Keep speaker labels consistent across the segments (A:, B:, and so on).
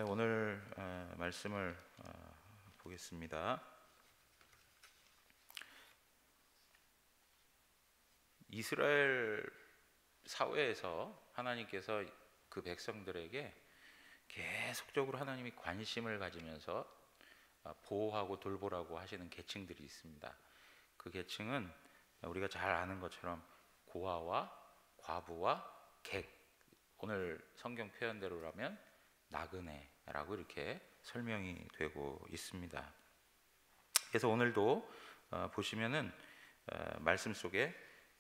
A: 네, 오늘 말씀을 보겠습니다. 이스라엘 사회에서 하나님께서 그 백성들에게 계속적으로 하나님이 관심을 가지면서 보호하고 돌보라고 하시는 계층들이 있습니다. 그 계층은 우리가 잘 아는 것처럼 고아와 과부와 객, 오늘 성경 표현대로라면 나그네라고 이렇게 설명이 되고 있습니다. 그래서 오늘도 보시면은 말씀 속에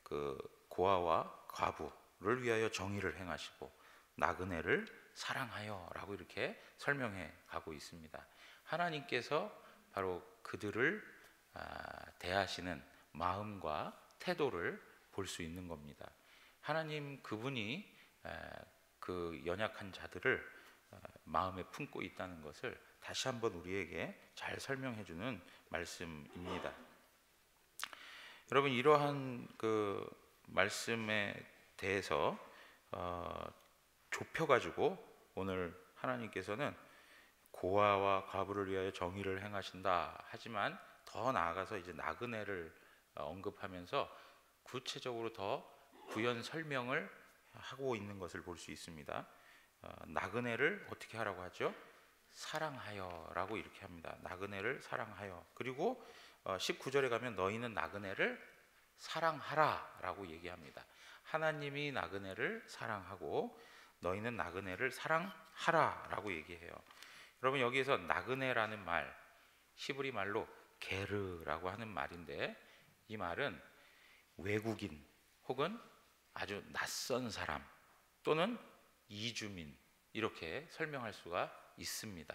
A: 그 고아와 과부를 위하여 정의를 행하시고 나그네를 사랑하여라고 이렇게 설명해 가고 있습니다. 하나님께서 바로 그들을 대하시는 마음과 태도를 볼 수 있는 겁니다. 하나님 그분이 그 연약한 자들을 마음에 품고 있다는 것을 다시 한번 우리에게 잘 설명해 주는 말씀입니다. 여러분, 이러한 그 말씀에 대해서 좁혀가지고 오늘 하나님께서는 고아와 과부를 위하여 정의를 행하신다 하지만 더 나아가서 이제 나그네를 언급하면서 구체적으로 더 부연 설명을 하고 있는 것을 볼 수 있습니다. 나그네를 어떻게 하라고 하죠? 사랑하여라고 이렇게 합니다. 나그네를 사랑하여. 그리고 19절에 가면 너희는 나그네를 사랑하라라고 얘기합니다. 하나님이 나그네를 사랑하고 너희는 나그네를 사랑하라라고 얘기해요. 여러분, 여기에서 나그네라는 말, 히브리 말로 게르라고 하는 말인데, 이 말은 외국인 혹은 아주 낯선 사람 또는 이주민, 이렇게 설명할 수가 있습니다.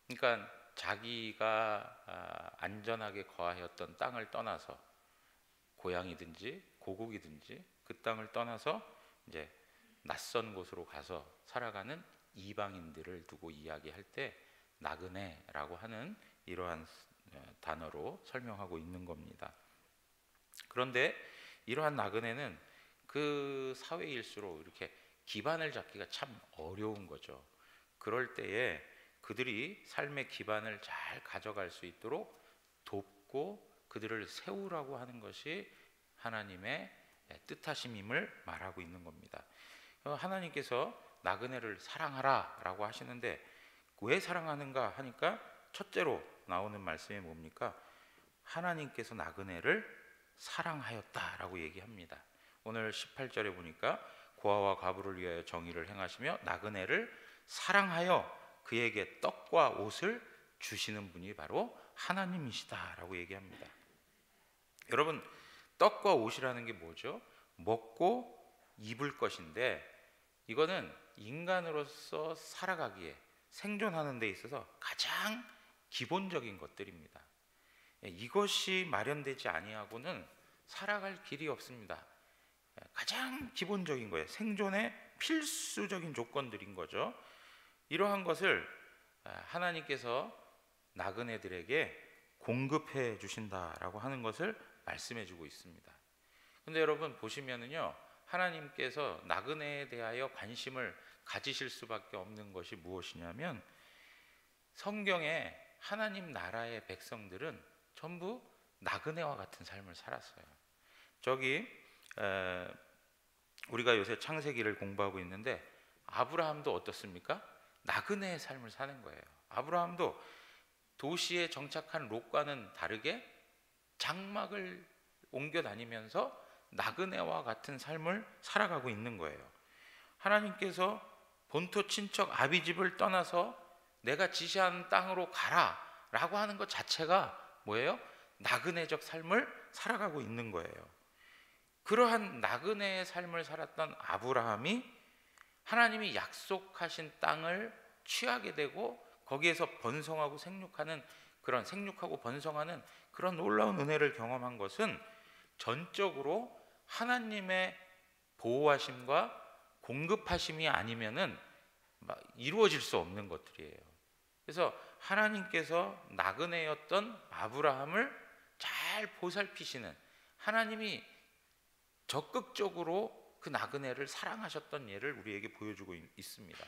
A: 그러니까 자기가 안전하게 거하였던 땅을 떠나서 고향이든지 고국이든지 그 땅을 떠나서 이제 낯선 곳으로 가서 살아가는 이방인들을 두고 이야기할 때 나그네라고 하는 이러한 단어로 설명하고 있는 겁니다. 그런데 이러한 나그네는 그 사회일수록 이렇게 기반을 잡기가 참 어려운 거죠. 그럴 때에 그들이 삶의 기반을 잘 가져갈 수 있도록 돕고 그들을 세우라고 하는 것이 하나님의 뜻하심임을 말하고 있는 겁니다. 하나님께서 나그네를 사랑하라 라고 하시는데 왜 사랑하는가 하니까 첫째로 나오는 말씀이 뭡니까? 하나님께서 나그네를 사랑하였다라고 얘기합니다. 오늘 18절에 보니까 고아와 과부를 위하여 정의를 행하시며 나그네를 사랑하여 그에게 떡과 옷을 주시는 분이 바로 하나님이시다라고 얘기합니다. 여러분, 떡과 옷이라는 게 뭐죠? 먹고 입을 것인데 이거는 인간으로서 살아가기에 생존하는 데 있어서 가장 기본적인 것들입니다. 이것이 마련되지 아니하고는 살아갈 길이 없습니다. 가장 기본적인 거예요. 생존의 필수적인 조건들인 거죠. 이러한 것을 하나님께서 나그네들에게 공급해 주신다라고 하는 것을 말씀해 주고 있습니다. 근데 여러분 보시면은요, 하나님께서 나그네에 대하여 관심을 가지실 수밖에 없는 것이 무엇이냐면 성경에 하나님 나라의 백성들은 전부 나그네와 같은 삶을 살았어요. 저기 우리가 요새 창세기를 공부하고 있는데 아브라함도 어떻습니까? 나그네의 삶을 사는 거예요. 아브라함도 도시에 정착한 롯과는 다르게 장막을 옮겨 다니면서 나그네와 같은 삶을 살아가고 있는 거예요. 하나님께서 본토 친척 아비집을 떠나서 내가 지시한 땅으로 가라 라고 하는 것 자체가 뭐예요? 나그네적 삶을 살아가고 있는 거예요. 그러한 나그네의 삶을 살았던 아브라함이 하나님이 약속하신 땅을 취하게 되고 거기에서 번성하고 생육하고 번성하는 그런 놀라운 은혜를 경험한 것은 전적으로 하나님의 보호하심과 공급하심이 아니면은 이루어질 수 없는 것들이에요. 그래서 하나님께서 나그네였던 아브라함을 잘 보살피시는, 하나님이 적극적으로 그 나그네를 사랑하셨던 예를 우리에게 보여주고 있습니다.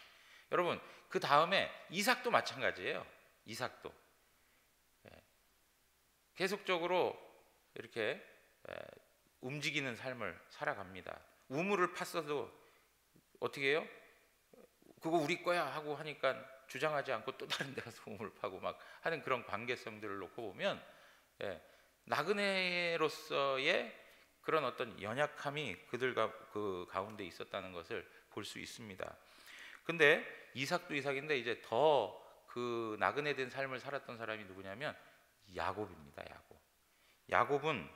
A: 여러분, 그 다음에 이삭도 마찬가지예요. 이삭도 계속적으로 이렇게 움직이는 삶을 살아갑니다. 우물을 팠어도 어떻게 해요? 그거 우리 거야 하고 하니까 주장하지 않고 또 다른 데 가서 우물을 파고 막 하는 그런 관계성들을 놓고 보면 나그네로서의 그런 어떤 연약함이 그들과 그 가운데 있었다는 것을 볼 수 있습니다. 근데 이삭도 이삭인데 이제 더 그 나그네된 삶을 살았던 사람이 누구냐면 야곱입니다. 야곱은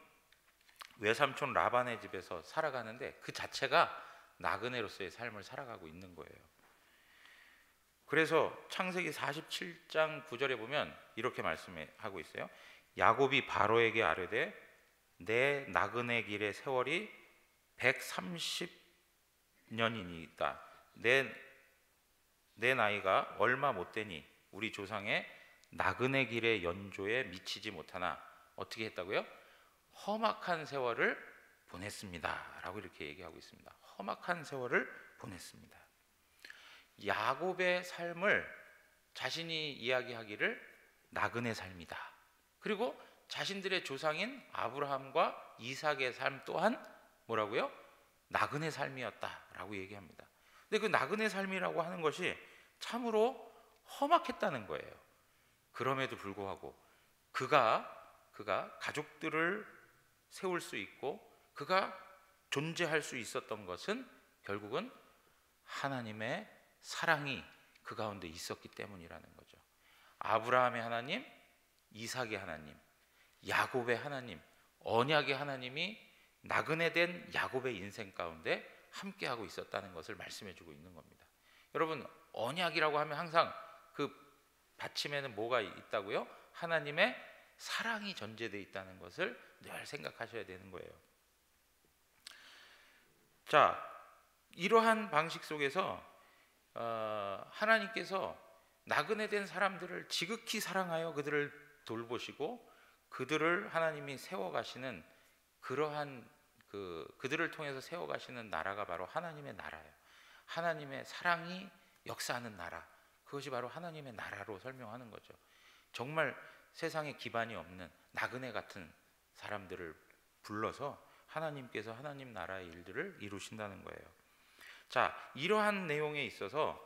A: 외삼촌 라반의 집에서 살아가는데 그 자체가 나그네로서의 삶을 살아가고 있는 거예요. 그래서 창세기 47장 9절에 보면 이렇게 말씀하고 있어요. 야곱이 바로에게 아뢰되 내 나그네 길의 세월이 130년이니이다. 내 나이가 얼마 못 되니 우리 조상의 나그네 길의 연조에 미치지 못하나 어떻게 했다고요? 험악한 세월을 보냈습니다 라고 이렇게 얘기하고 있습니다. 험악한 세월을 보냈습니다. 야곱의 삶을 자신이 이야기하기를 나그네 삶이다. 그리고 자신들의 조상인 아브라함과 이삭의 삶 또한 뭐라고요? 나그네 삶이었다라고 얘기합니다. 근데 그 나그네 삶이라고 하는 것이 참으로 험악했다는 거예요. 그럼에도 불구하고 그가 가족들을 세울 수 있고 그가 존재할 수 있었던 것은 결국은 하나님의 사랑이 그 가운데 있었기 때문이라는 거죠. 아브라함의 하나님, 이삭의 하나님, 야곱의 하나님, 언약의 하나님이 나그네된 야곱의 인생 가운데 함께하고 있었다는 것을 말씀해주고 있는 겁니다. 여러분, 언약이라고 하면 항상 그 받침에는 뭐가 있다고요? 하나님의 사랑이 전제되어 있다는 것을 늘 생각하셔야 되는 거예요. 자, 이러한 방식 속에서 하나님께서 나그네된 사람들을 지극히 사랑하여 그들을 돌보시고 그들을 하나님이 세워가시는 그러한 그들을 통해서 세워가시는 나라가 바로 하나님의 나라예요. 하나님의 사랑이 역사하는 나라, 그것이 바로 하나님의 나라로 설명하는 거죠. 정말 세상에 기반이 없는 나그네 같은 사람들을 불러서 하나님께서 하나님 나라의 일들을 이루신다는 거예요. 자, 이러한 내용에 있어서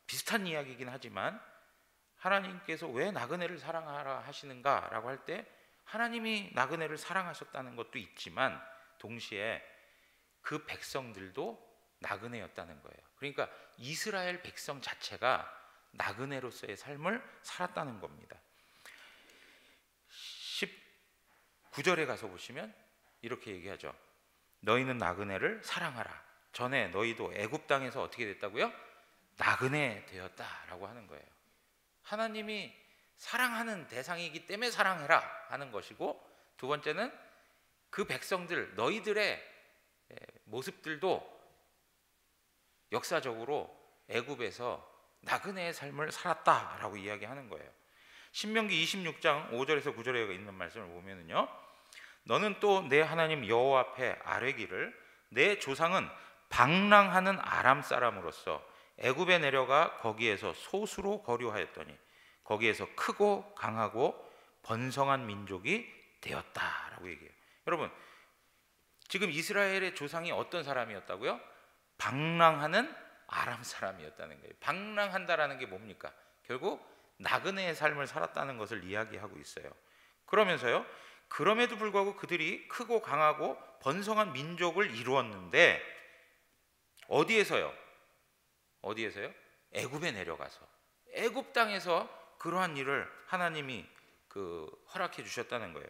A: 비슷한 이야기이긴 하지만 하나님께서 왜 나그네를 사랑하라 하시는가라고 할 때 하나님이 나그네를 사랑하셨다는 것도 있지만 동시에 그 백성들도 나그네였다는 거예요. 그러니까 이스라엘 백성 자체가 나그네로서의 삶을 살았다는 겁니다. 19절에 가서 보시면 이렇게 얘기하죠. 너희는 나그네를 사랑하라. 전에 너희도 애굽 땅에서 어떻게 됐다고요? 나그네 되었다라고 하는 거예요. 하나님이 사랑하는 대상이기 때문에 사랑해라 하는 것이고, 두 번째는 그 백성들 너희들의 모습들도 역사적으로 애굽에서 나그네의 삶을 살았다라고 이야기하는 거예요. 신명기 26장 5절에서 9절에 있는 말씀을 보면은요, 너는 또 내 하나님 여호와 앞에 아뢰기를 내 조상은 방랑하는 아람 사람으로서 애굽에 내려가 거기에서 소수로 거류하였더니 거기에서 크고 강하고 번성한 민족이 되었다라고 얘기해요. 여러분, 지금 이스라엘의 조상이 어떤 사람이었다고요? 방랑하는 아람 사람이었다는 거예요. 방랑한다라는 게 뭡니까? 결국 나그네의 삶을 살았다는 것을 이야기하고 있어요. 그러면서요, 그럼에도 불구하고 그들이 크고 강하고 번성한 민족을 이루었는데 어디에서요? 애굽에 내려가서 애굽 땅에서 그러한 일을 하나님이 허락해 주셨다는 거예요.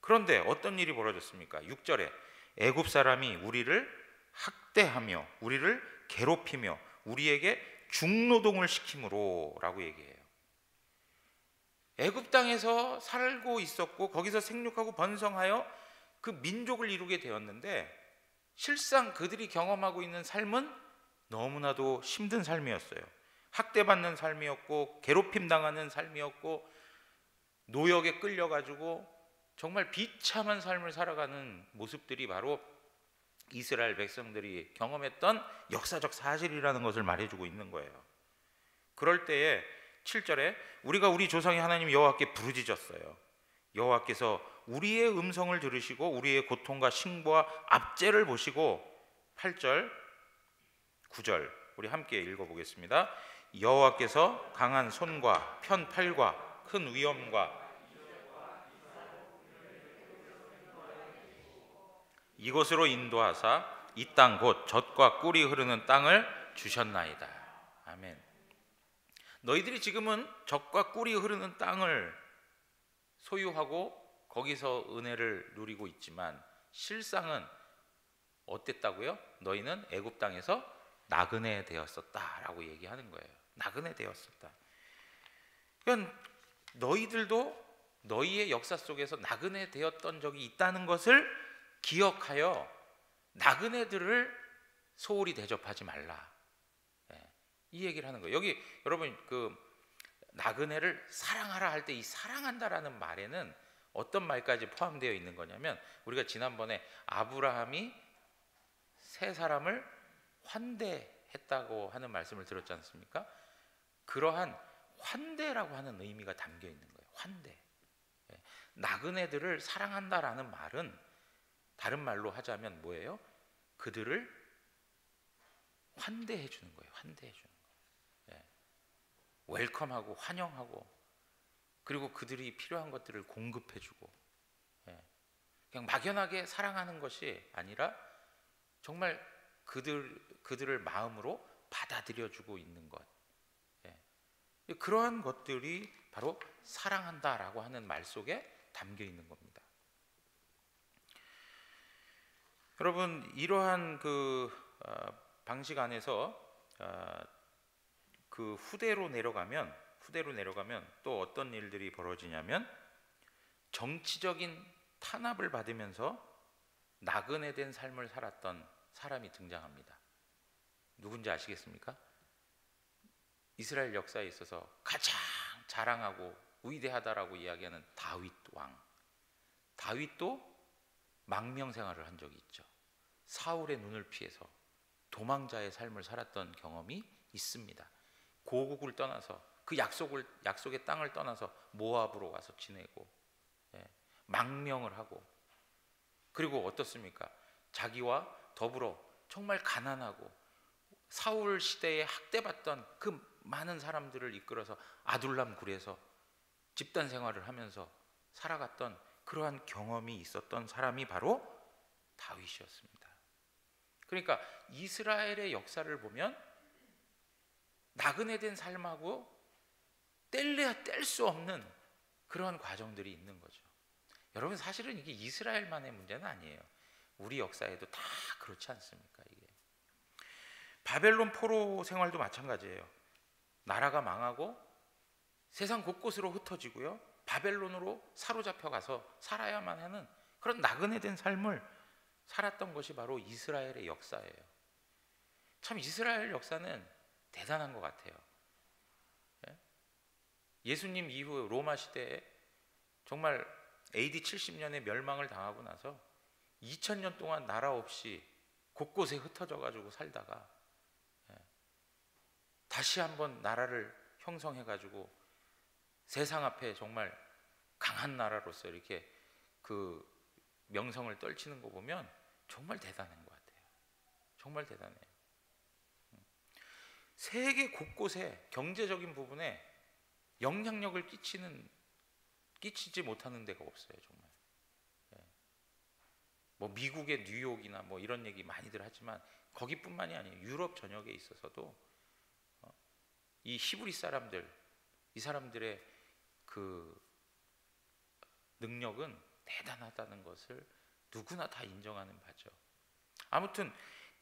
A: 그런데 어떤 일이 벌어졌습니까? 6절에 애굽 사람이 우리를 학대하며 우리를 괴롭히며 우리에게 중노동을 시킴으로 라고 얘기해요. 애굽 땅에서 살고 있었고 거기서 생육하고 번성하여 그 민족을 이루게 되었는데 실상 그들이 경험하고 있는 삶은 너무나도 힘든 삶이었어요. 학대받는 삶이었고 괴롭힘 당하는 삶이었고 노역에 끌려가지고 정말 비참한 삶을 살아가는 모습들이 바로 이스라엘 백성들이 경험했던 역사적 사실이라는 것을 말해주고 있는 거예요. 그럴 때에 7절에 우리가 우리 조상의 하나님 여호와께 부르짖었어요. 여호와께서 우리의 음성을 들으시고 우리의 고통과 신고와 압제를 보시고 8절 9절 우리 함께 읽어보겠습니다. 여호와께서 강한 손과 편 팔과 큰 위엄과 이곳으로 인도하사 이 땅 곧 젖과 꿀이 흐르는 땅을 주셨나이다. 아멘. 너희들이 지금은 젖과 꿀이 흐르는 땅을 소유하고 거기서 은혜를 누리고 있지만 실상은 어땠다고요? 너희는 애굽 땅에서 나그네 되었었다라고 얘기하는 거예요. 나그네 되었었다. 그러니까 너희들도 너희의 역사 속에서 나그네 되었던 적이 있다는 것을 기억하여 나그네들을 소홀히 대접하지 말라. 이 얘기를 하는 거예요. 여기 여러분 그 나그네를 사랑하라 할 때 이 사랑한다라는 말에는 어떤 말까지 포함되어 있는 거냐면 우리가 지난번에 아브라함이 세 사람을 환대했다고 하는 말씀을 들었지 않습니까? 그러한 환대라고 하는 의미가 담겨 있는 거예요. 환대. 나그네들을 사랑한다라는 말은 다른 말로 하자면 뭐예요? 그들을 환대해 주는 거예요. 환대해 주는 거예요. 웰컴하고 환영하고 그리고 그들이 필요한 것들을 공급해 주고 그냥 막연하게 사랑하는 것이 아니라 정말 그들을 마음으로 받아들여 주고 있는 것. 그러한 것들이 바로 사랑한다라고 하는 말 속에 담겨 있는 겁니다. 여러분 이러한 방식 안에서 그 후대로 내려가면 또 어떤 일들이 벌어지냐면 정치적인 탄압을 받으면서 나그네된 삶을 살았던 사람이 등장합니다. 누군지 아시겠습니까? 이스라엘 역사에 있어서 가장 자랑하고 위대하다라고 이야기하는 다윗 왕. 다윗도 망명 생활을 한 적이 있죠. 사울의 눈을 피해서 도망자의 삶을 살았던 경험이 있습니다. 고국을 떠나서 그 약속의 땅을 떠나서 모압으로 와서 지내고 망명을 하고 그리고 어떻습니까? 자기와 더불어 정말 가난하고 사울 시대에 학대받던 그 많은 사람들을 이끌어서 아둘람 굴에서 집단 생활을 하면서 살아갔던 그러한 경험이 있었던 사람이 바로 다윗이었습니다. 그러니까 이스라엘의 역사를 보면 나그네된 삶하고 뗄래야 뗄 수 없는 그러한 과정들이 있는 거죠. 여러분 사실은 이게 이스라엘만의 문제는 아니에요. 우리 역사에도 다 그렇지 않습니까? 이게 바벨론 포로 생활도 마찬가지예요. 나라가 망하고 세상 곳곳으로 흩어지고요. 바벨론으로 사로잡혀 가서 살아야만 하는 그런 나그네된 삶을 살았던 것이 바로 이스라엘의 역사예요. 참 이스라엘 역사는 대단한 것 같아요. 예수님 이후 로마 시대에 정말 AD 70년에 멸망을 당하고 나서 2000년 동안 나라 없이 곳곳에 흩어져 가지고 살다가 다시 한번 나라를 형성해 가지고 세상 앞에 정말 강한 나라로서 이렇게 그 명성을 떨치는 거 보면 정말 대단한 것 같아요. 정말 대단해요. 세계 곳곳에 경제적인 부분에 영향력을 끼치지 못하는 데가 없어요. 정말. 뭐 미국의 뉴욕이나 뭐 이런 얘기 많이들 하지만 거기뿐만이 아니에요. 유럽 전역에 있어서도 이 히브리 사람들, 이 사람들의 그 능력은 대단하다는 것을 누구나 다 인정하는 바죠. 아무튼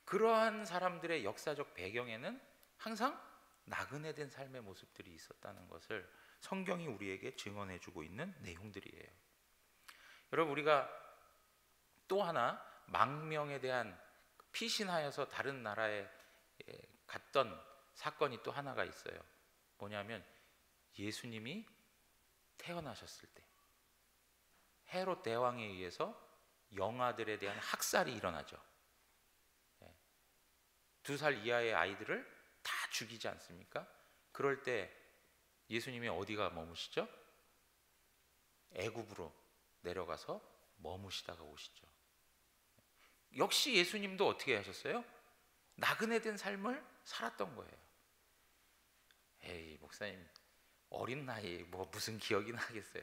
A: 그러한 사람들의 역사적 배경에는 항상 나그네된 삶의 모습들이 있었다는 것을 성경이 우리에게 증언해주고 있는 내용들이에요. 여러분 우리가 또 하나 망명에 대한 피신하여서 다른 나라에 갔던 사건이 또 하나가 있어요. 뭐냐면 예수님이 태어나셨을 때 헤롯 대왕에 의해서 영아들에 대한 학살이 일어나죠. 2살 이하의 아이들을 다 죽이지 않습니까? 그럴 때 예수님이 어디가 머무시죠? 애굽으로 내려가서 머무시다가 오시죠. 역시 예수님도 어떻게 하셨어요? 나그네 된 삶을 살았던 거예요. 에이, 목사님 어린 나이에 뭐 무슨 기억이 나겠어요.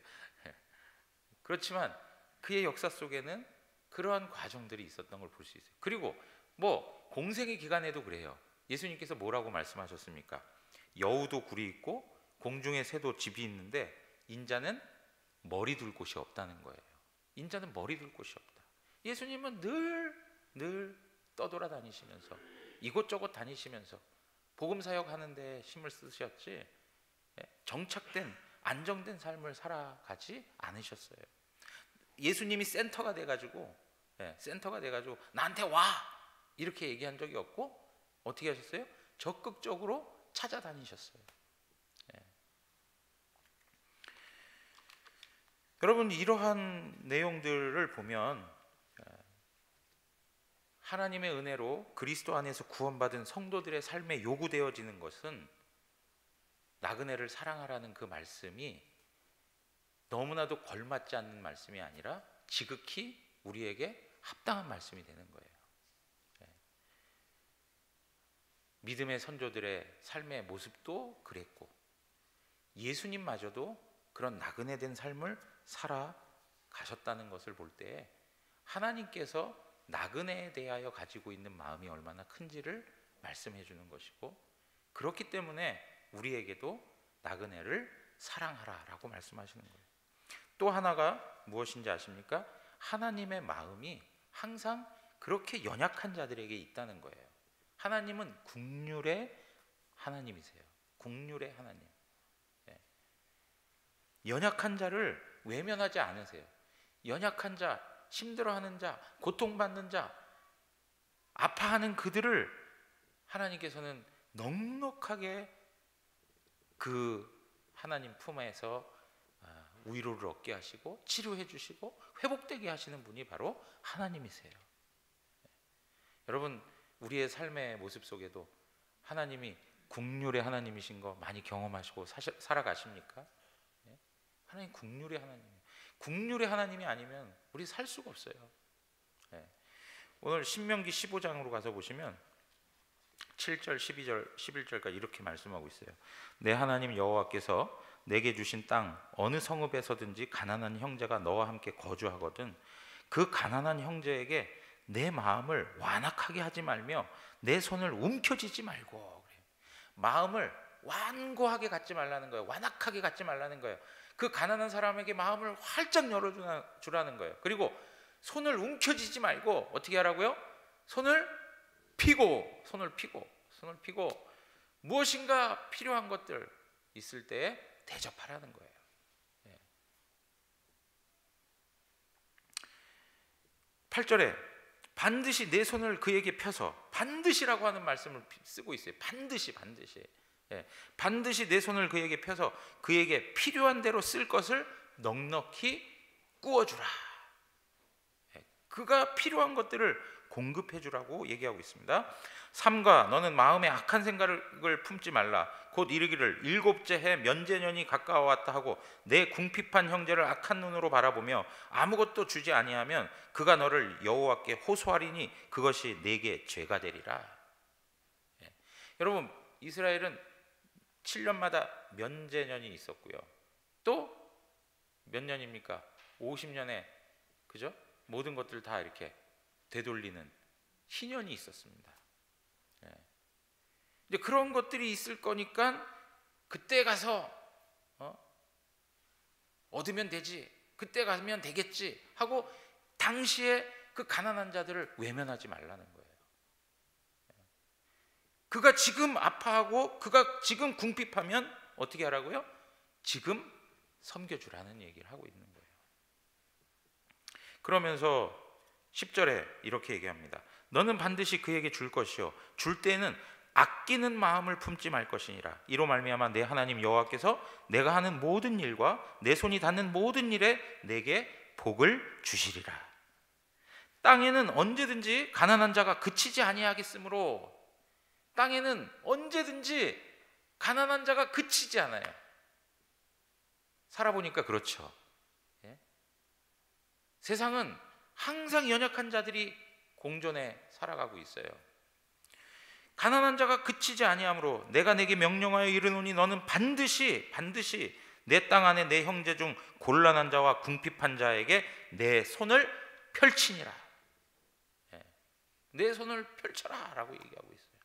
A: 그렇지만 그의 역사 속에는 그러한 과정들이 있었던 걸 볼 수 있어요. 그리고 뭐 공생의 기간에도 그래요. 예수님께서 뭐라고 말씀하셨습니까? 여우도 굴이 있고 공중의 새도 집이 있는데 인자는 머리 둘 곳이 없다는 거예요. 인자는 머리 둘 곳이 없다. 예수님은 늘 떠돌아다니시면서 이곳저곳 다니시면서 복음 사역 하는데 힘을 쓰셨지 정착된 안정된 삶을 살아가지 않으셨어요. 예수님이 센터가 돼가지고 나한테 와 이렇게 얘기한 적이 없고 어떻게 하셨어요? 적극적으로 찾아다니셨어요. 여러분, 이러한 내용들을 보면 하나님의 은혜로 그리스도 안에서 구원받은 성도들의 삶에 요구되어지는 것은 나그네를 사랑하라는 그 말씀이 너무나도 걸맞지 않는 말씀이 아니라 지극히 우리에게 합당한 말씀이 되는 거예요. 믿음의 선조들의 삶의 모습도 그랬고 예수님마저도 그런 나그네된 삶을 살아가셨다는 것을 볼 때 하나님께서 나그네에 대하여 가지고 있는 마음이 얼마나 큰지를 말씀해 주는 것이고, 그렇기 때문에 우리에게도 나그네를 사랑하라라고 말씀하시는 거예요. 또 하나가 무엇인지 아십니까? 하나님의 마음이 항상 그렇게 연약한 자들에게 있다는 거예요. 하나님은 긍휼의 하나님이세요. 긍휼의 하나님. 연약한 자를 외면하지 않으세요. 연약한 자, 힘들어하는 자, 고통받는 자, 아파하는 그들을 하나님께서는 넉넉하게 그 하나님 품에서 위로를 얻게 하시고 치료해 주시고 회복되게 하시는 분이 바로 하나님이세요. 여러분, 우리의 삶의 모습 속에도 하나님이 긍휼의 하나님이신 거 많이 경험하시고 살아가십니까? 하나님 긍휼의 하나님. 긍휼의 하나님이 아니면 우리 살 수가 없어요. 오늘 신명기 15장으로 가서 보시면 7절, 12절, 11절까지 이렇게 말씀하고 있어요. 내 하나님 여호와께서 내게 주신 땅 어느 성읍에서든지 가난한 형제가 너와 함께 거주하거든 그 가난한 형제에게 내 마음을 완악하게 하지 말며 내 손을 움켜쥐지 말고. 그래요. 마음을 완고하게 갖지 말라는 거예요. 완악하게 갖지 말라는 거예요. 그 가난한 사람에게 마음을 활짝 열어주라는 거예요. 그리고 손을 움켜쥐지 말고 어떻게 하라고요? 손을 피고 무엇인가 필요한 것들 있을 때에 대접하라는 거예요. 8절에 반드시 내 손을 그에게 펴서, 반드시라고 하는 말씀을 쓰고 있어요. 반드시. 반드시 내 손을 그에게 펴서 그에게 필요한 대로 쓸 것을 넉넉히 꾸어주라. 그가 필요한 것들을 공급해 주라고 얘기하고 있습니다. 3가 너는 마음에 악한 생각을 품지 말라. 곧 이르기를 일곱째 해 면제년이 가까워왔다 하고 내 궁핍한 형제를 악한 눈으로 바라보며 아무것도 주지 아니하면 그가 너를 여호와께 호소하리니 그것이 내게 죄가 되리라. 여러분, 이스라엘은 7년마다 면제년이 있었고요. 또 몇 년입니까? 50년에 그죠? 모든 것들 다 이렇게 되돌리는 희년이 있었습니다. 이제 그런 것들이 있을 거니까 그때 가서 얻으면 되지, 그때 가면 되겠지 하고 당시에 그 가난한 자들을 외면하지 말라는 거예요. 그가 지금 아파하고 그가 지금 궁핍하면 어떻게 하라고요? 지금 섬겨주라는 얘기를 하고 있는 거예요. 그러면서 10절에 이렇게 얘기합니다. 너는 반드시 그에게 줄 것이요 줄 때에는 아끼는 마음을 품지 말 것이니라. 이로 말미암아 내 하나님 여호와께서 내가 하는 모든 일과 내 손이 닿는 모든 일에 내게 복을 주시리라. 땅에는 언제든지 가난한 자가 그치지 아니하겠으므로 땅에는 언제든지 가난한 자가 그치지 않아요. 살아보니까 그렇죠. 예? 세상은 항상 연약한 자들이 공존해 살아가고 있어요. 가난한 자가 그치지 아니하므로 내가 내게 명령하여 이르노니 너는 반드시 내 땅 안에 내 형제 중 곤란한 자와 궁핍한 자에게 내 손을 펼치니라. 예. 내 손을 펼쳐라 라고 얘기하고 있어요.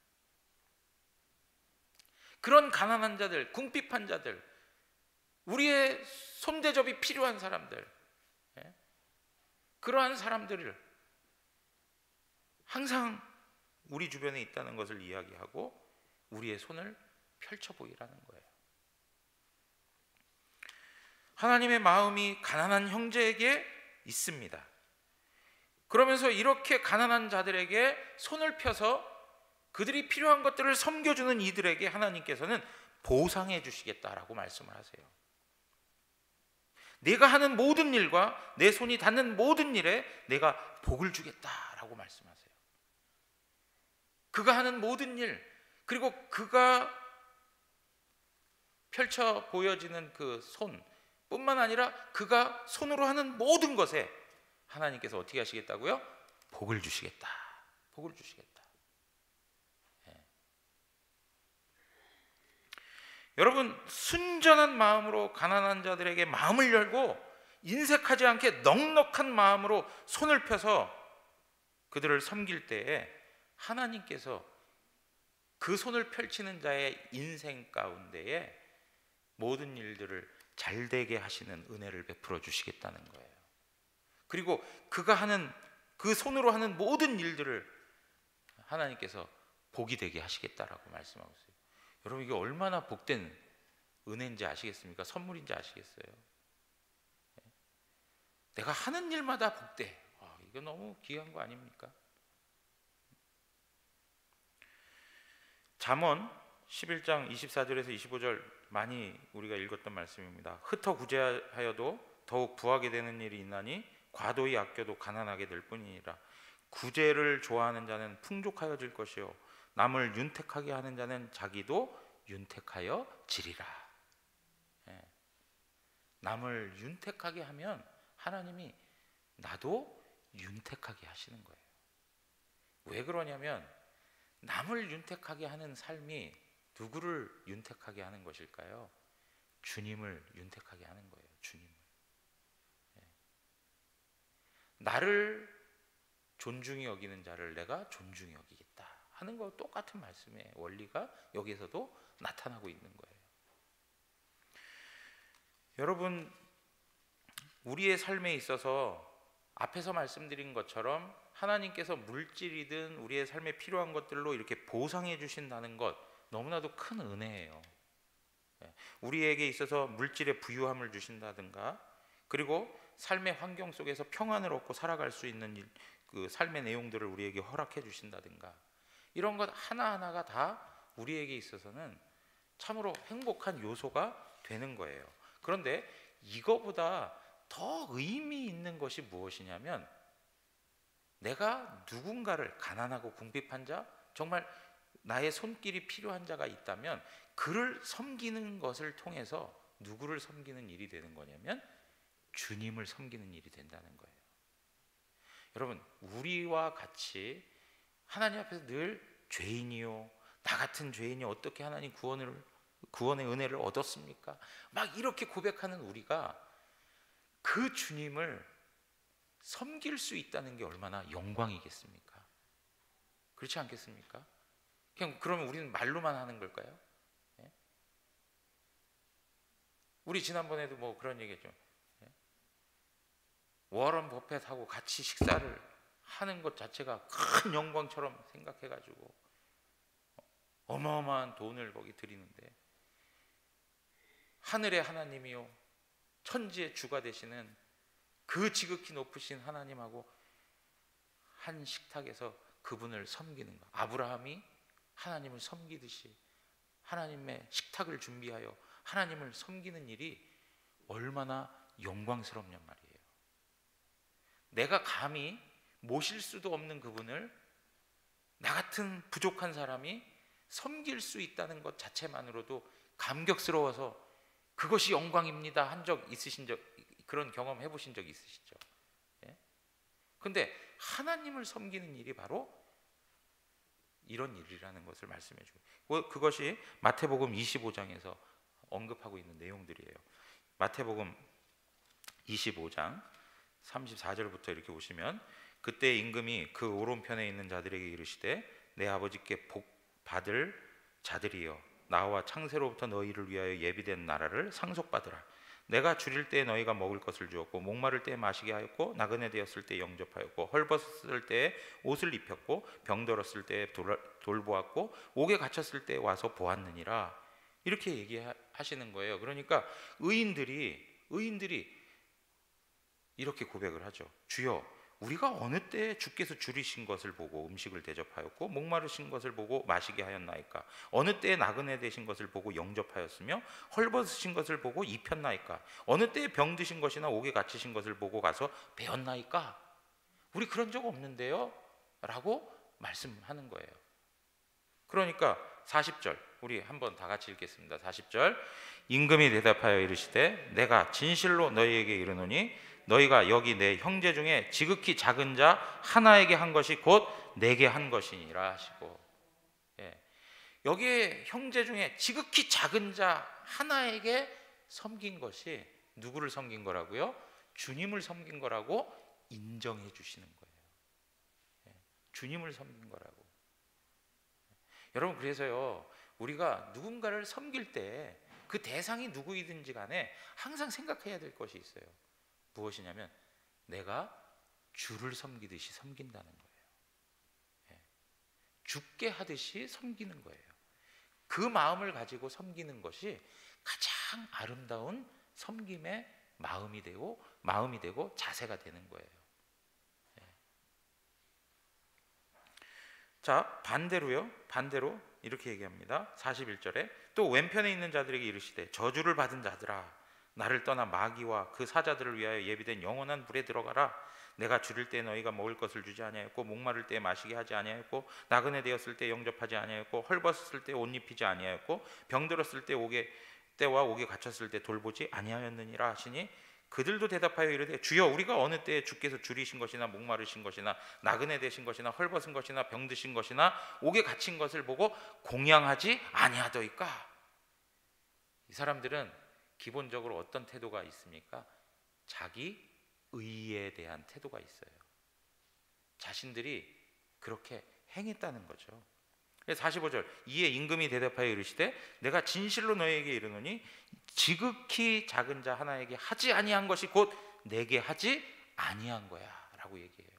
A: 그런 가난한 자들, 궁핍한 자들, 우리의 손대접이 필요한 사람들, 예? 그러한 사람들을 항상 우리 주변에 있다는 것을 이야기하고 우리의 손을 펼쳐 보이라는 거예요. 하나님의 마음이 가난한 형제에게 있습니다. 그러면서 이렇게 가난한 자들에게 손을 펴서 그들이 필요한 것들을 섬겨주는 이들에게 하나님께서는 보상해 주시겠다라고 말씀을 하세요. 내가 하는 모든 일과 내 손이 닿는 모든 일에 내가 복을 주겠다라고 말씀하세요. 그가 하는 모든 일, 그리고 그가 펼쳐 보여지는 그 손 뿐만 아니라 그가 손으로 하는 모든 것에 하나님께서 어떻게 하시겠다고요? 복을 주시겠다. 복을 주시겠다. 예. 여러분, 순전한 마음으로 가난한 자들에게 마음을 열고 인색하지 않게 넉넉한 마음으로 손을 펴서 그들을 섬길 때에 하나님께서 그 손을 펼치는 자의 인생 가운데에 모든 일들을 잘되게 하시는 은혜를 베풀어 주시겠다는 거예요. 그리고 그가 하는 그 손으로 하는 모든 일들을 하나님께서 복이 되게 하시겠다라고 말씀하고 있어요. 여러분, 이게 얼마나 복된 은혜인지 아시겠습니까? 선물인지 아시겠어요? 내가 하는 일마다 복돼. 이거 너무 귀한 거 아닙니까? 잠언 11장 24절에서 25절 많이 우리가 읽었던 말씀입니다. 흩어 구제하여도 더욱 부하게 되는 일이 있나니 과도히 아껴도 가난하게 될 뿐이니라. 구제를 좋아하는 자는 풍족하여질 것이요 남을 윤택하게 하는 자는 자기도 윤택하여 지리라. 예. 남을 윤택하게 하면 하나님이 나도 윤택하게 하시는 거예요. 왜 그러냐면 남을 윤택하게 하는 삶이 누구를 윤택하게 하는 것일까요? 주님을 윤택하게 하는 거예요. 주님을. 예. 나를 존중히 여기는 자를 내가 존중히 여기겠다 하는 거 똑같은 말씀의 원리가 여기서도 나타나고 있는 거예요. 여러분, 우리의 삶에 있어서 앞에서 말씀드린 것처럼 하나님께서 물질이든 우리의 삶에 필요한 것들로 이렇게 보상해 주신다는 것 너무나도 큰 은혜예요. 우리에게 있어서 물질의 부유함을 주신다든가, 그리고 삶의 환경 속에서 평안을 얻고 살아갈 수 있는 그 삶의 내용들을 우리에게 허락해 주신다든가, 이런 것 하나하나가 다 우리에게 있어서는 참으로 행복한 요소가 되는 거예요. 그런데 이거보다 더 의미 있는 것이 무엇이냐면, 내가 누군가를, 가난하고 궁핍한 자, 정말 나의 손길이 필요한 자가 있다면 그를 섬기는 것을 통해서 누구를 섬기는 일이 되는 거냐면 주님을 섬기는 일이 된다는 거예요. 여러분, 우리와 같이 하나님 앞에서 늘 죄인이요, 나 같은 죄인이 어떻게 하나님 구원의 은혜를 얻었습니까? 막 이렇게 고백하는 우리가 그 주님을 섬길 수 있다는 게 얼마나 영광이겠습니까? 그렇지 않겠습니까? 그러면 우리는 말로만 하는 걸까요? 예? 우리 지난번에도 뭐 그런 얘기했죠. 예? 워런 버핏하고 같이 식사를 하는 것 자체가 큰 영광처럼 생각해가지고 어마어마한 돈을 거기 드리는데, 하늘의 하나님이요 천지의 주가 되시는 그 지극히 높으신 하나님하고 한 식탁에서 그분을 섬기는 것, 아브라함이 하나님을 섬기듯이 하나님의 식탁을 준비하여 하나님을 섬기는 일이 얼마나 영광스럽냔 말이에요. 내가 감히 모실 수도 없는 그분을 나 같은 부족한 사람이 섬길 수 있다는 것 자체만으로도 감격스러워서 그것이 영광입니다 한 적 있으신 적, 그런 경험 해보신 적 있으시죠? 예? 근데 하나님을 섬기는 일이 바로 이런 일이라는 것을 말씀해 주고, 그것이 마태복음 25장에서 언급하고 있는 내용들이에요. 마태복음 25장 34절부터 이렇게 보시면, 그때 임금이 그 오른편에 있는 자들에게 이르시되 내 아버지께 복 받을 자들이여, 나와 창세로부터 너희를 위하여 예비된 나라를 상속받으라. 내가 줄일 때 너희가 먹을 것을 주었고, 목마를 때 마시게 하였고, 나그네 되었을 때 영접하였고, 헐벗었을 때 옷을 입혔고, 병들었을 때 돌보았고, 옥에 갇혔을 때 와서 보았느니라. 이렇게 얘기하시는 거예요. 그러니까 의인들이 이렇게 고백을 하죠. 주여, 우리가 어느 때에 주께서 줄이신 것을 보고 음식을 대접하였고, 목마르신 것을 보고 마시게 하였나이까? 어느 때에 나그네 되신 것을 보고 영접하였으며 헐벗으신 것을 보고 입혔나이까? 어느 때에 병드신 것이나 옥에 갇히신 것을 보고 가서 배웠나이까? 우리 그런 적 없는데요? 라고 말씀하는 거예요. 그러니까 40절 우리 한번 다 같이 읽겠습니다. 40절, 임금이 대답하여 이르시되 내가 진실로 너희에게 이르노니 너희가 여기 내 형제 중에 지극히 작은 자 하나에게 한 것이 곧 내게 한 것이니라 하시고, 여기에 형제 중에 지극히 작은 자 하나에게 섬긴 것이 누구를 섬긴 거라고요? 주님을 섬긴 거라고 인정해 주시는 거예요. 주님을 섬긴 거라고. 여러분, 그래서요, 우리가 누군가를 섬길 때 그 대상이 누구이든지 간에 항상 생각해야 될 것이 있어요. 무엇이냐면 내가 주를 섬기듯이 섬긴다는 거예요. 주께 하듯이 섬기는 거예요. 그 마음을 가지고 섬기는 것이 가장 아름다운 섬김의 마음이 되고 자세가 되는 거예요. 자, 반대로 이렇게 얘기합니다. 41절에 또 왼편에 있는 자들에게 이르시되 저주를 받은 자들아, 나를 떠나 마귀와 그 사자들을 위하여 예비된 영원한 불에 들어가라. 내가 줄일 때 너희가 먹을 것을 주지 아니하였고, 목마를 때 마시게 하지 아니하였고, 나그네 되었을 때 영접하지 아니하였고, 헐벗었을 때 옷 입히지 아니하였고, 병들었을 때 옥에 갇혔을 때 돌보지 아니하였느니라 하시니, 그들도 대답하여 이르되 주여, 우리가 어느 때에 주께서 줄이신 것이나 목마르신 것이나 나그네 되신 것이나 헐벗은 것이나 병드신 것이나 옥에 갇힌 것을 보고 공양하지 아니하더이까? 이 사람들은 기본적으로 어떤 태도가 있습니까? 자기 의에 대한 태도가 있어요. 자신들이 그렇게 행했다는 거죠. 45절, 이에 임금이 대답하여 이르시되 내가 진실로 너희에게 이르노니 지극히 작은 자 하나에게 하지 아니한 것이 곧 내게 하지 아니한 거야 라고 얘기해요.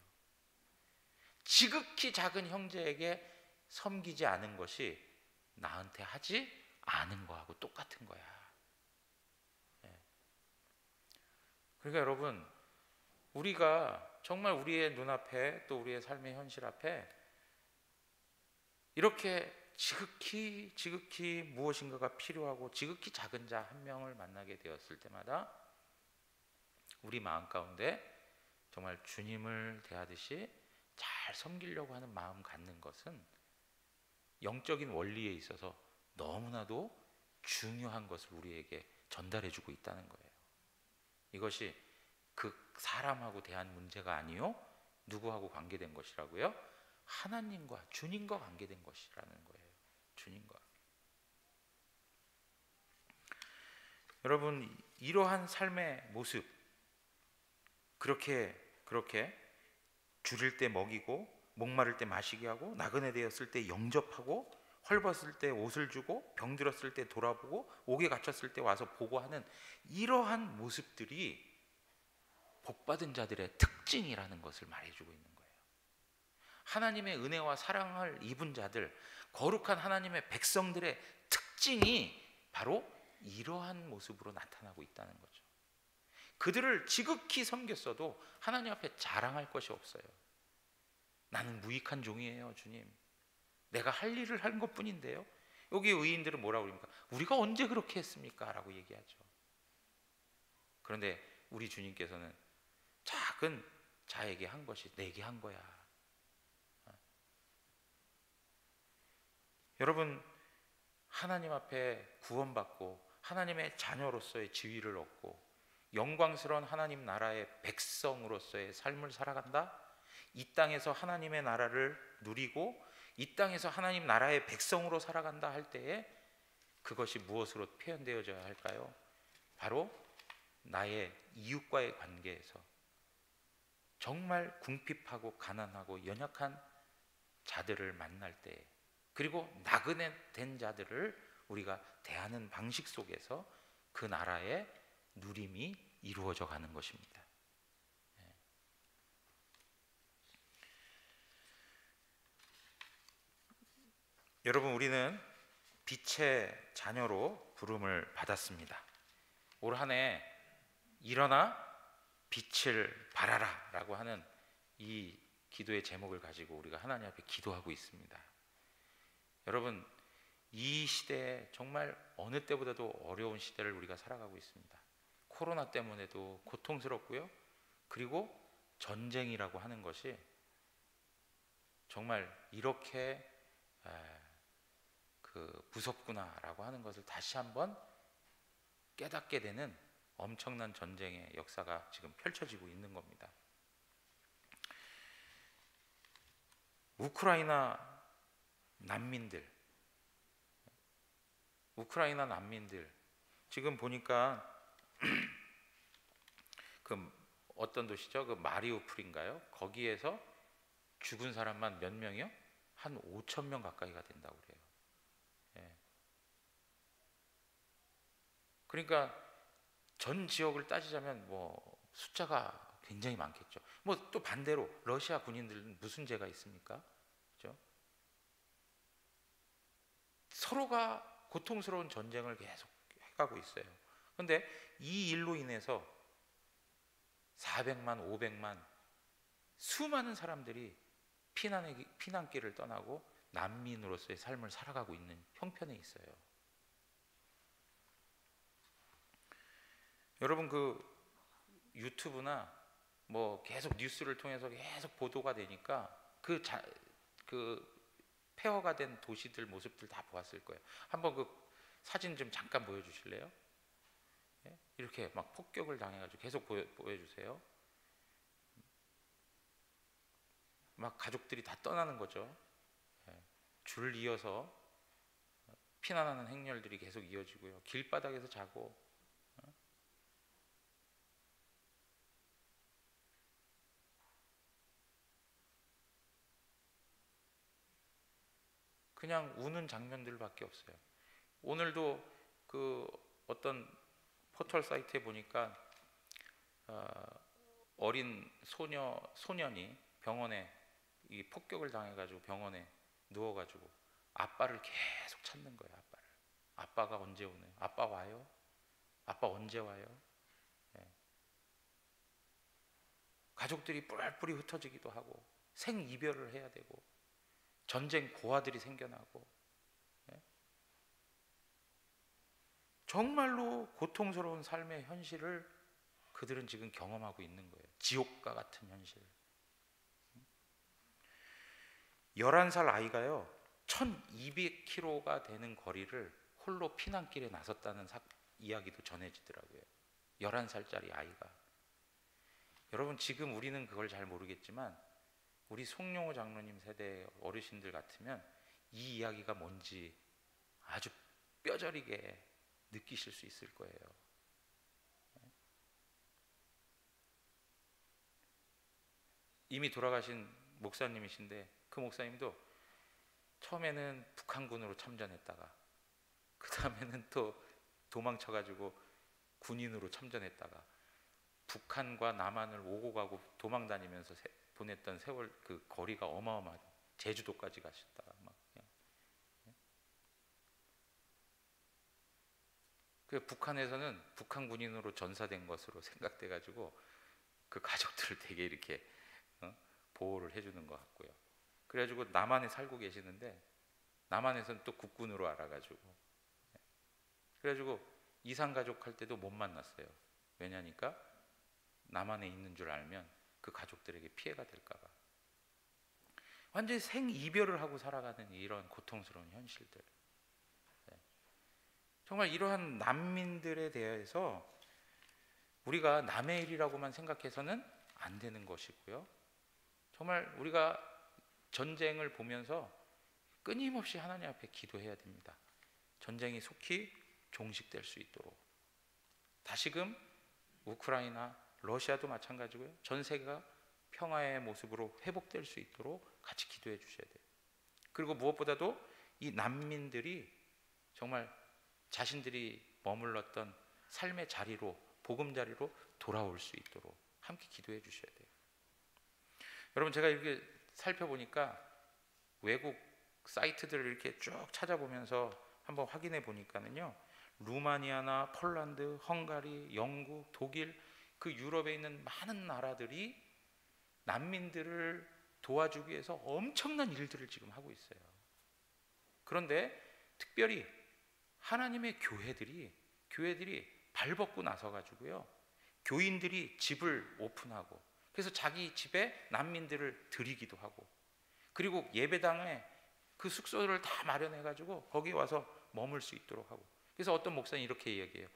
A: 지극히 작은 형제에게 섬기지 않은 것이 나한테 하지 않은 거하고 똑같은 거야. 그러니까 여러분, 우리가 정말 우리의 눈앞에 또 우리의 삶의 현실 앞에 이렇게 지극히 무엇인가가 필요하고 지극히 작은 자 한 명을 만나게 되었을 때마다 우리 마음 가운데 정말 주님을 대하듯이 잘 섬기려고 하는 마음 갖는 것은 영적인 원리에 있어서 너무나도 중요한 것을 우리에게 전달해주고 있다는 거예요. 이것이 그 사람하고 대한 문제가 아니요, 누구하고 관계된 것이라고요? 하나님과 주님과 관계된 것이라는 거예요. 주님과. 여러분, 이러한 삶의 모습, 그렇게 줄일 때 먹이고 목마를 때 마시게 하고 나그네 되었을 때 영접하고 헐벗을 때 옷을 주고 병들었을 때 돌아보고 옥에 갇혔을 때 와서 보고 하는 이러한 모습들이 복받은 자들의 특징이라는 것을 말해주고 있는 거예요. 하나님의 은혜와 사랑을 입은 자들, 거룩한 하나님의 백성들의 특징이 바로 이러한 모습으로 나타나고 있다는 거죠. 그들을 지극히 섬겼어도 하나님 앞에 자랑할 것이 없어요. 나는 무익한 종이에요, 주님. 내가 할 일을 한 것뿐인데요. 여기 의인들은 뭐라고 그럽니까? 우리가 언제 그렇게 했습니까? 라고 얘기하죠. 그런데 우리 주님께서는 작은 자에게 한 것이 내게 한 거야. 여러분, 하나님 앞에 구원받고 하나님의 자녀로서의 지위를 얻고 영광스러운 하나님 나라의 백성으로서의 삶을 살아간다? 이 땅에서 하나님의 나라를 누리고 이 땅에서 하나님 나라의 백성으로 살아간다 할 때에 그것이 무엇으로 표현되어져야 할까요? 바로 나의 이웃과의 관계에서 정말 궁핍하고 가난하고 연약한 자들을 만날 때, 그리고 나그네 된 자들을 우리가 대하는 방식 속에서 그 나라의 누림이 이루어져 가는 것입니다. 여러분, 우리는 빛의 자녀로 부름을 받았습니다. 올 한 해 일어나 빛을 발하라 라고 하는 이 기도의 제목을 가지고 우리가 하나님 앞에 기도하고 있습니다. 여러분, 이 시대에 정말 어느 때보다도 어려운 시대를 우리가 살아가고 있습니다. 코로나 때문에도 고통스럽고요. 그리고 전쟁이라고 하는 것이 정말 이렇게 무섭구나라고 하는 것을 다시 한번 깨닫게 되는 엄청난 전쟁의 역사가 지금 펼쳐지고 있는 겁니다. 우크라이나 난민들 지금 보니까 그 어떤 도시죠? 그 마리우폴인가요? 거기에서 죽은 사람만 몇 명이요? 한 5천 명 가까이가 된다고 그래요. 예. 그러니까 전 지역을 따지자면 뭐 숫자가 굉장히 많겠죠. 뭐 또 반대로 러시아 군인들은 무슨 죄가 있습니까? 그렇죠? 서로가 고통스러운 전쟁을 계속 해가고 있어요. 그런데 이 일로 인해서 400만, 500만 수많은 사람들이 피난길을 떠나고 난민으로서의 삶을 살아가고 있는 형편에 있어요. 여러분, 그 유튜브나 뭐 계속 뉴스를 통해서 계속 보도가 되니까 그 폐허가 된 도시들 모습들 다 보았을 거예요. 한번 그 사진 좀 잠깐 보여주실래요? 예? 이렇게 막 폭격을 당해가지고 계속 보여주세요. 막 가족들이 다 떠나는 거죠. 예. 줄 이어서 피난하는 행렬들이 계속 이어지고요. 길바닥에서 자고, 그냥 우는 장면들밖에 없어요. 오늘도 그 어떤 포털 사이트에 보니까 어린 소년이 병원에 이 폭격을 당해가지고 병원에 누워가지고 아빠를 계속 찾는 거예요. 아빠가 언제 오나요? 아빠 와요? 아빠 언제 와요? 예. 가족들이 뿔뿔이 흩어지기도 하고 생이별을 해야 되고 전쟁 고아들이 생겨나고, 예? 정말로 고통스러운 삶의 현실을 그들은 지금 경험하고 있는 거예요. 지옥과 같은 현실. 11살 아이가요 1200km가 되는 거리를 홀로 피난길에 나섰다는 이야기도 전해지더라고요. 11살짜리 아이가. 여러분, 지금 우리는 그걸 잘 모르겠지만 우리 송영호 장로님 세대 어르신들 같으면 이 이야기가 뭔지 아주 뼈저리게 느끼실 수 있을 거예요. 이미 돌아가신 목사님이신데 그 목사님도 처음에는 북한군으로 참전했다가 그 다음에는 또 도망쳐가지고 군인으로 참전했다가 북한과 남한을 오고 가고 도망 다니면서 보냈던 세월 그 거리가 어마어마하다. 제주도까지 가셨다가 막 그냥. 그 북한에서는 북한 군인으로 전사된 것으로 생각돼가지고 그 가족들을 되게 이렇게 보호를 해주는 것 같고요. 그래가지고 남한에 살고 계시는데 남한에서는 또 국군으로 알아가지고 그래가지고 이산가족 할 때도 못 만났어요. 왜냐니까 남한에 있는 줄 알면 그 가족들에게 피해가 될까봐. 완전히 생이별을 하고 살아가는 이런 고통스러운 현실들. 정말 이러한 난민들에 대해서 우리가 남의 일이라고만 생각해서는 안 되는 것이고요. 정말 우리가 전쟁을 보면서 끊임없이 하나님 앞에 기도해야 됩니다. 전쟁이 속히 종식될 수 있도록. 다시금 우크라이나, 러시아도 마찬가지고요. 전 세계가 평화의 모습으로 회복될 수 있도록 같이 기도해 주셔야 돼요. 그리고 무엇보다도 이 난민들이 정말 자신들이 머물렀던 삶의 자리로, 보금자리로 돌아올 수 있도록 함께 기도해 주셔야 돼요. 여러분, 제가 이렇게 살펴보니까 외국 사이트들을 이렇게 쭉 찾아보면서 한번 확인해 보니까는요, 루마니아나 폴란드, 헝가리, 영국, 독일, 그 유럽에 있는 많은 나라들이 난민들을 도와주기 위해서 엄청난 일들을 지금 하고 있어요. 그런데 특별히 하나님의 교회들이 발벗고 나서 가지고요, 교인들이 집을 오픈하고, 그래서 자기 집에 난민들을 드리기도 하고, 그리고 예배당에 그 숙소를 다 마련해 가지고 거기 와서 머물 수 있도록 하고. 그래서 어떤 목사님 이렇게 이야기해요.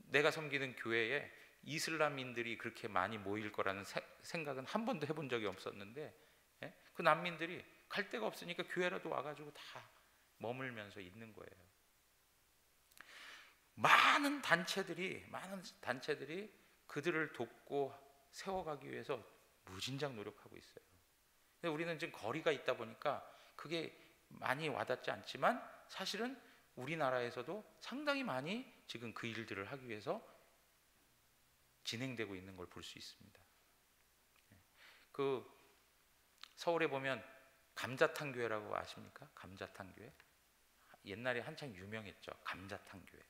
A: 내가 섬기는 교회에 이슬람인들이 그렇게 많이 모일 거라는 생각은 한 번도 해본 적이 없었는데, 그 난민들이 갈 데가 없으니까 교회라도 와가지고 다 머물면서 있는 거예요. 많은 단체들이 그들을 돕고 세워가기 위해서 무진장 노력하고 있어요. 근데 우리는 지금 거리가 있다 보니까 그게 많이 와닿지 않지만, 사실은 우리나라에서도 상당히 많이 지금 그 일들을 하기 위해서 진행되고 있는 걸 볼 수 있습니다. 그 서울에 보면 감자탕 교회라고 아십니까? 감자탕 교회. 옛날에 한창 유명했죠. 감자탕 교회.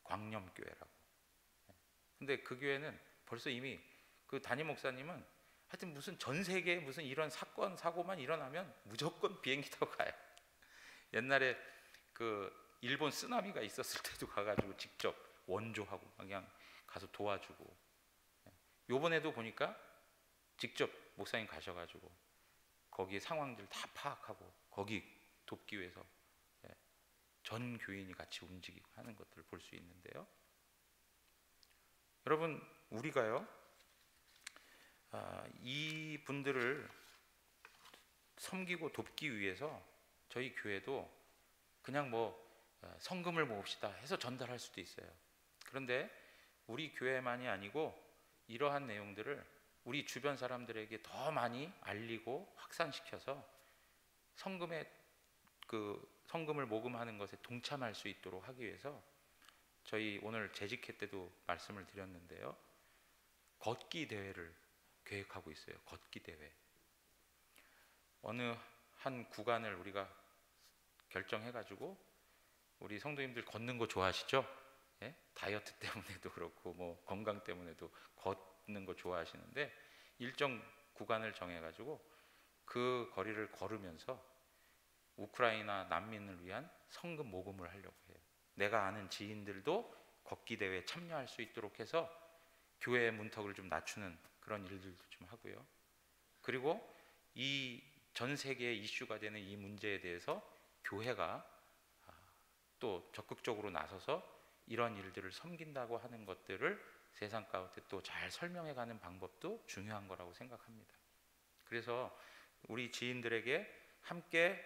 A: 광염교회라고. 근데 그 교회는 벌써 이미 그 담임 목사님은 하여튼 무슨 전 세계에 무슨 이런 사건 사고만 일어나면 무조건 비행기 타고 가요. 옛날에 그 일본 쓰나미가 있었을 때도 가가지고 직접 원조하고 그냥 가서 도와주고, 요번에도 보니까 직접 목사님 가셔가지고 거기 상황들 다 파악하고 거기 돕기 위해서 전 교인이 같이 움직이고 하는 것들을 볼 수 있는데요. 여러분, 우리가요, 이 분들을 섬기고 돕기 위해서 저희 교회도 그냥 뭐 성금을 모읍시다 해서 전달할 수도 있어요. 그런데 우리 교회만이 아니고 이러한 내용들을 우리 주변 사람들에게 더 많이 알리고 확산시켜서 성금을 모금하는 것에 동참할 수 있도록 하기 위해서 저희 오늘 재직회 때도 말씀을 드렸는데요, 걷기 대회를 계획하고 있어요. 걷기 대회. 어느 한 구간을 우리가 결정해가지고, 우리 성도님들 걷는 거 좋아하시죠? 예? 다이어트 때문에도 그렇고 뭐 건강 때문에도 걷는 거 좋아하시는데, 일정 구간을 정해가지고 그 거리를 걸으면서 우크라이나 난민을 위한 성금 모금을 하려고 해요. 내가 아는 지인들도 걷기 대회에 참여할 수 있도록 해서 교회의 문턱을 좀 낮추는 그런 일들도 좀 하고요. 그리고 이 전 세계의 이슈가 되는 이 문제에 대해서 교회가 또 적극적으로 나서서 이런 일들을 섬긴다고 하는 것들을 세상 가운데 또 잘 설명해가는 방법도 중요한 거라고 생각합니다. 그래서 우리 지인들에게 함께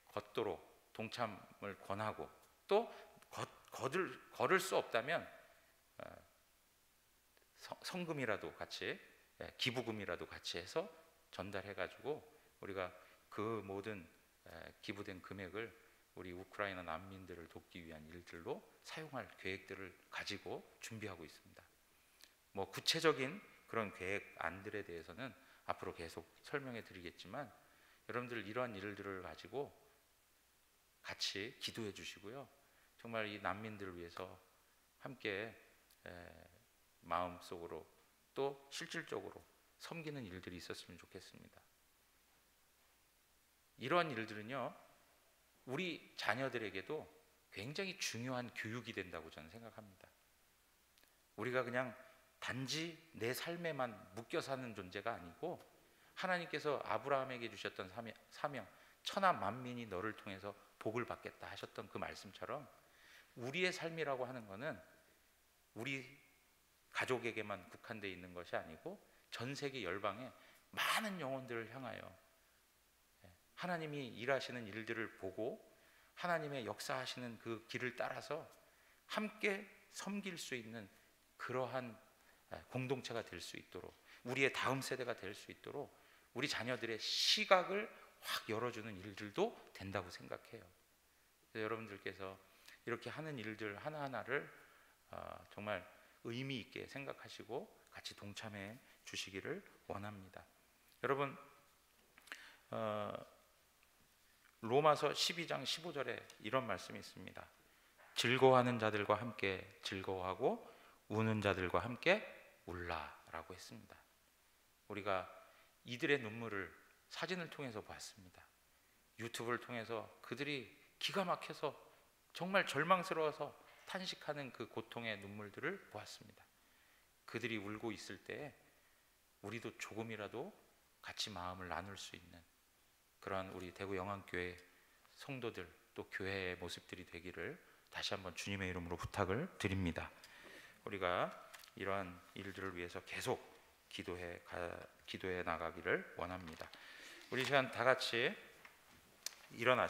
A: 걷도록 동참을 권하고, 또 걸을 수 없다면 성금이라도 같이, 기부금이라도 같이 해서 전달해가지고 우리가 그 모든 기부된 금액을 우리 우크라이나 난민들을 돕기 위한 일들로 사용할 계획들을 가지고 준비하고 있습니다. 뭐 구체적인 그런 계획안들에 대해서는 앞으로 계속 설명해 드리겠지만, 여러분들 이러한 일들을 가지고 같이 기도해 주시고요, 정말 이 난민들을 위해서 함께 마음속으로 또 실질적으로 섬기는 일들이 있었으면 좋겠습니다. 이러한 일들은요, 우리 자녀들에게도 굉장히 중요한 교육이 된다고 저는 생각합니다. 우리가 그냥 단지 내 삶에만 묶여 사는 존재가 아니고 하나님께서 아브라함에게 주셨던 사명, 천하 만민이 너를 통해서 복을 받겠다 하셨던 그 말씀처럼 우리의 삶이라고 하는 것은 우리 가족에게만 국한되어 있는 것이 아니고 전 세계 열방에 많은 영혼들을 향하여 하나님이 일하시는 일들을 보고 하나님의 역사하시는 그 길을 따라서 함께 섬길 수 있는 그러한 공동체가 될 수 있도록, 우리의 다음 세대가 될 수 있도록 우리 자녀들의 시각을 확 열어주는 일들도 된다고 생각해요. 그래서 여러분들께서 이렇게 하는 일들 하나하나를 정말 의미 있게 생각하시고 같이 동참해 주시기를 원합니다. 여러분, 로마서 12장 15절에 이런 말씀이 있습니다. 즐거워하는 자들과 함께 즐거워하고 우는 자들과 함께 울라라고 했습니다. 우리가 이들의 눈물을 사진을 통해서 보았습니다. 유튜브를 통해서 그들이 기가 막혀서 정말 절망스러워서 탄식하는 그 고통의 눈물들을 보았습니다. 그들이 울고 있을 때 우리도 조금이라도 같이 마음을 나눌 수 있는 그러한 우리 대구 영안교회 성도들 또 교회의 모습들이 되기를 다시 한번 주님의 이름으로 부탁을 드립니다. 우리가 이러한 일들을 위해서 계속 기도해 나가기를 원합니다. 우리 시간 다 같이 일어나시